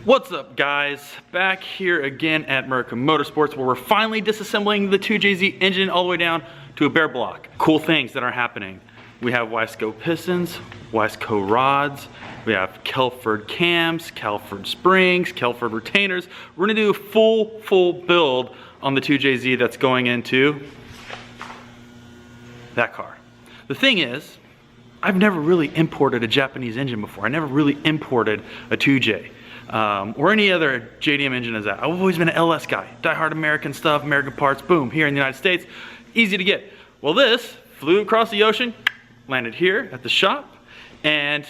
What's up, guys? Back here again at Murica Motorsports, where we're finally disassembling the 2JZ engine all the way down to a bare block. Cool things that are happening. We have Wiseco pistons, Wiseco rods, we have Kelford cams, Kelford springs, Kelford retainers. We're gonna do a full build on the 2JZ that's going into that car. The thing is, I've never really imported a Japanese engine before. I never really imported a 2J. Or any other JDM engine as that. I've always been an LS guy. Die-hard American stuff, American parts, boom, here in the United States. Easy to get. Well, this flew across the ocean, landed here at the shop, and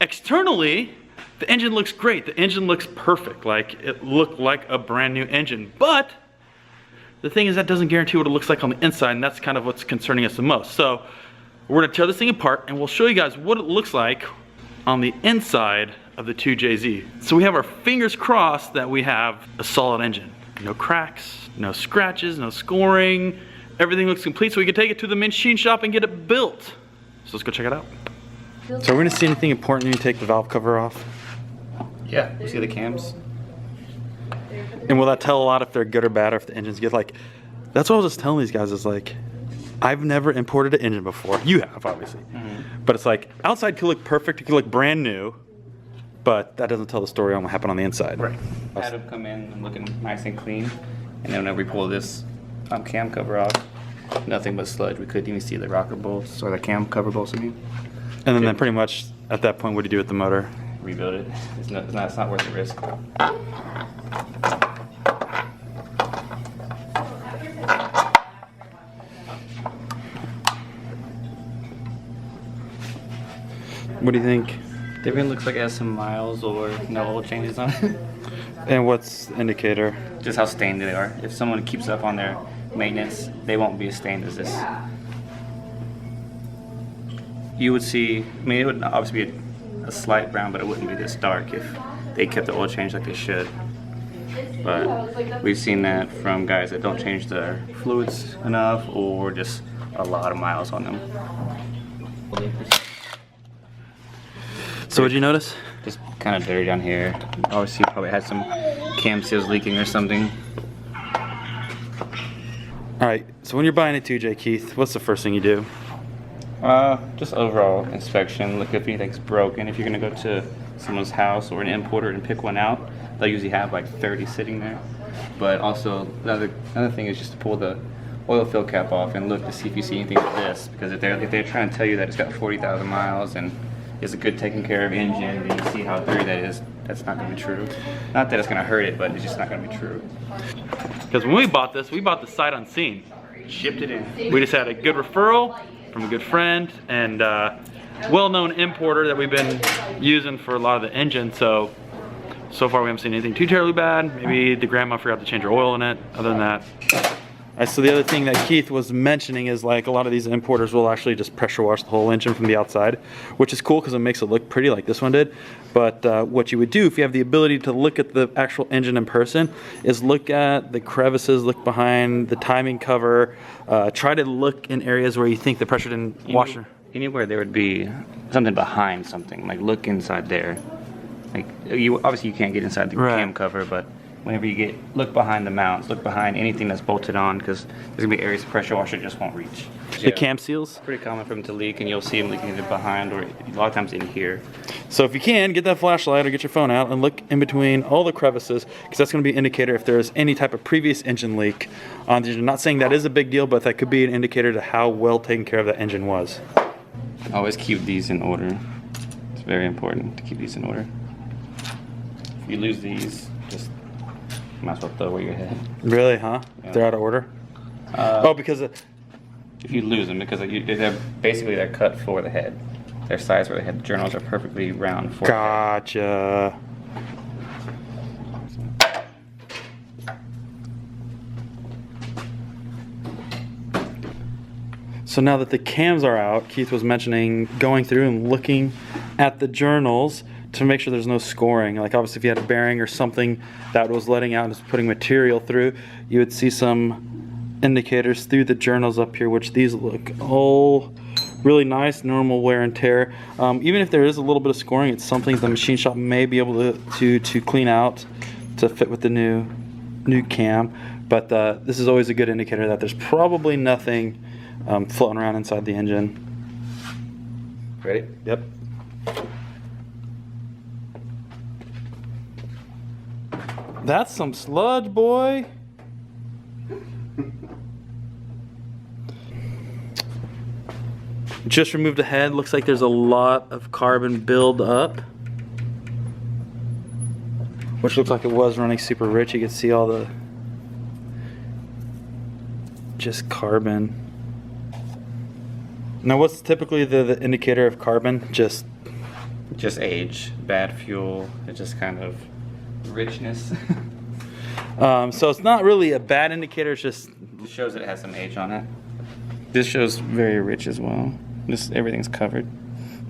externally, the engine looks great. The engine looks perfect. Like, it looked like a brand new engine. But the thing is, that doesn't guarantee what it looks like on the inside, and that's kind of what's concerning us the most. So we're gonna tear this thing apart, and we'll show you guys what it looks like on the inside of the 2JZ. So we have our fingers crossed that we have a solid engine. No cracks, no scratches, no scoring. Everything looks complete, so we can take it to the machine shop and get it built. So let's go check it out. So we're gonna see anything important when you take the valve cover off? Yeah, we see the cams. And will that tell a lot if they're good or bad, or if the engine's good? Like, that's what I was just telling these guys, is like, I've never imported an engine before. You have, obviously. But it's like, outside could look perfect, it could look brand new, but that doesn't tell the story on what happened on the inside. Right. Had them come in and looking nice and clean, and then whenever we pull this cam cover off, nothing but sludge. We couldn't even see the rocker bolts, or the cam cover bolts, I mean. And then pretty much, at that point, what do you do with the motor? Rebuild it. It's not worth the risk. What do you think? Everything looks like it has some miles or no oil changes on it. And what's the indicator? Just how stained they are. If someone keeps up on their maintenance, they won't be as stained as this. You would see, I mean, it would obviously be a slight brown, but it wouldn't be this dark if they kept the oil change like they should. But we've seen that from guys that don't change their fluids enough, or just a lot of miles on them. So what'd you notice? Just kind of dirty down here. Obviously probably had some cam seals leaking or something. Alright, so when you're buying a 2J, Keith, what's the first thing you do? Just overall inspection, look if anything's broken. If you're gonna go to someone's house or an importer and pick one out, they'll usually have like 30 sitting there. But also, another thing is just to pull the oil fill cap off and look to see if you see anything like this. Because if they're trying to tell you that it's got 40,000 miles and is a good taken care of engine, then you see how dirty that is. That's not gonna be true. Not that it's gonna hurt it, but it's just not gonna be true. Because when we bought this, we bought the sight unseen. Shipped it in. We just had a good referral from a good friend and well-known importer that we've been using for a lot of the engine. So far we haven't seen anything too terribly bad. Maybe the grandma forgot to change her oil in it. Other than that. So the other thing that Keith was mentioning is, like, a lot of these importers will actually just pressure wash the whole engine from the outside, which is cool because it makes it look pretty like this one did. But what you would do if you have the ability to look at the actual engine in person is look at the crevices, look behind the timing cover, try to look in areas where you think the pressure didn't wash. Anywhere there would be something behind something, like look inside there. Like, obviously you can't get inside the cam cover, but whenever you look behind the mounts, look behind anything that's bolted on, because there's gonna be areas the pressure washer just won't reach. The cam seals? Pretty common for them to leak, and you'll see them leaking either behind or a lot of times in here. So if you can, get that flashlight or get your phone out and look in between all the crevices, because that's gonna be an indicator if there's any type of previous engine leak on the engine. Not saying that is a big deal, but that could be an indicator to how well taken care of that engine was. Always keep these in order. It's very important to keep these in order. If you lose these, just might as well throw away your head. Really, huh? Yeah. They're out of order? Because if you lose them, because they're cut for the head. They're sized for the head. The journals are perfectly round for Gotcha. The head. So now that the cams are out, Keith was mentioning going through and looking at the journals to make sure there's no scoring. Like, obviously if you had a bearing or something that was letting out and was putting material through, you would see some indicators through the journals up here, which these look all really nice, normal wear and tear. Even if there is a little bit of scoring, it's something the machine shop may be able to clean out to fit with the new cam. But this is always a good indicator that there's probably nothing floating around inside the engine. Ready? Yep. That's some sludge, boy. Just removed the head. Looks like there's a lot of carbon build up, which looks like it was running super rich. You can see all the just carbon. Now, what's typically the indicator of carbon? Just age, bad fuel. It's just kind of richness. So it's not really a bad indicator. It's just It shows it has some age on it. This shows very rich as well. This everything's covered,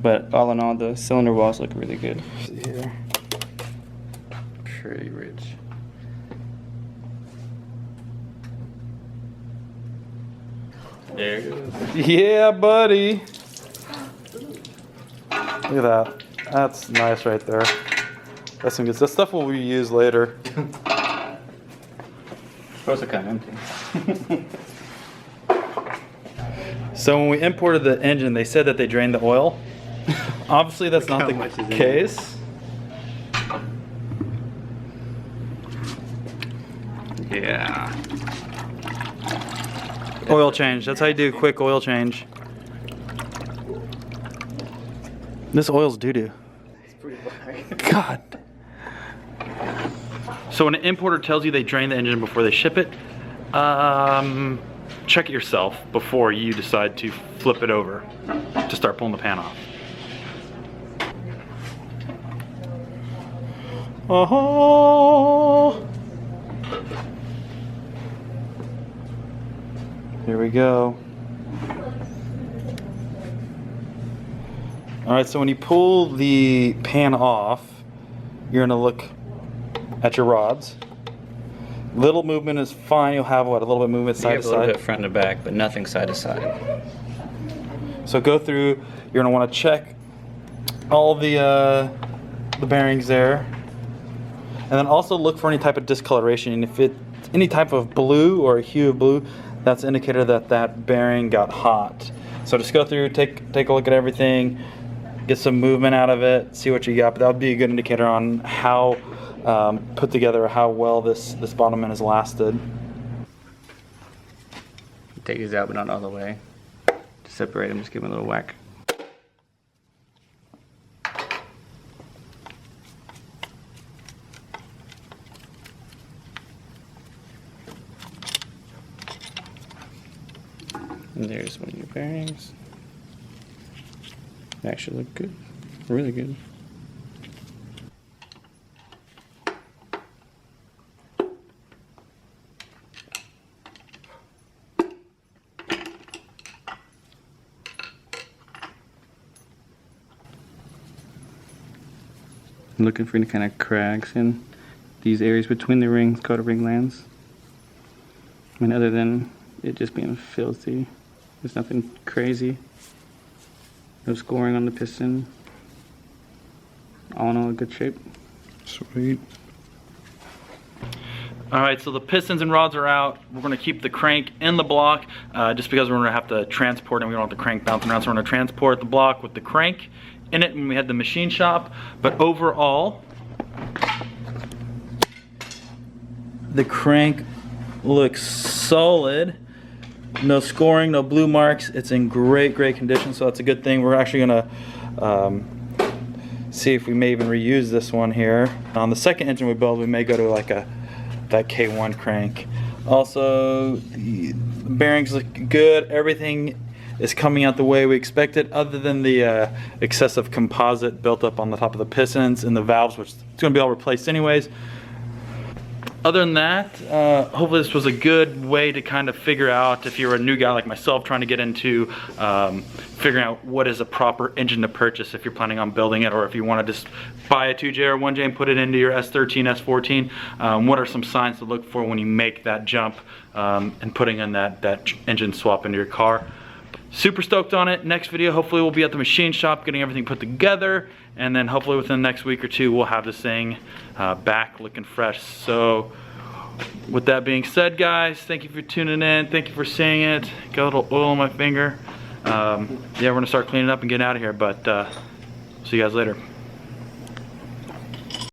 but all in all, the cylinder walls look really good. see here. Pretty rich. There it goes. Yeah, buddy. Look at that. That's nice right there. That's some good stuff. Stuff will be used later. Supposed to come empty. So when we imported the engine, they said that they drained the oil. Obviously, that's not the case. Yeah. Oil change. That's how you do a quick oil change. This oil's doo-doo. It's pretty black. God. So when an importer tells you they drain the engine before they ship it, check it yourself before you decide to flip it over to start pulling the pan off. Oh. Here we go. All right, so when you pull the pan off, you're gonna look at your rods. Little movement is fine. You'll have what, a little bit of movement side to a little side. bit front to back, but nothing side to side. So go through. You're gonna want to check all the bearings there, and then also look for any type of discoloration. And if it's any type of blue or a hue of blue, that's an indicator that that bearing got hot. So just go through, take a look at everything, get some movement out of it, see what you got. But that would be a good indicator on how put together, how well this bottom end has lasted. Take these out, but not all the way. To separate them, just give them a little whack. And there's one of your bearings. They actually look good, really good. I'm looking for any kind of cracks in these areas between the rings, coated ring lands. I mean, other than it just being filthy, there's nothing crazy. No scoring on the piston. All in all, good shape. Sweet. All right, so the pistons and rods are out. We're gonna keep the crank in the block just because we're gonna have to transport and we don't want the crank bouncing around. So we're gonna transport the block with the crank in it when we had the machine shop. But overall, the crank looks solid. No scoring, no blue marks. It's in great condition, so that's a good thing. We're actually gonna see if we may even reuse this one here. On the second engine we build, we may go to like that K1 crank. Also, the bearings look good. Everything is coming out the way we expected, other than the excessive composite built up on the top of the pistons and the valves, which is gonna be all replaced anyways. Other than that, hopefully this was a good way to kind of figure out, if you're a new guy like myself trying to get into figuring out what is a proper engine to purchase if you're planning on building it, or if you want to just buy a 2J or 1J and put it into your S13, S14. What are some signs to look for when you make that jump and putting in that engine swap into your car? super stoked on it. Next video, hopefully we'll be at the machine shop getting everything put together, and then hopefully within the next week or two we'll have this thing back looking fresh. So with that being said, guys, thank you for tuning in. Thank you for seeing it. Got a little oil on my finger. Yeah, we're gonna start cleaning up and getting out of here, but see you guys later.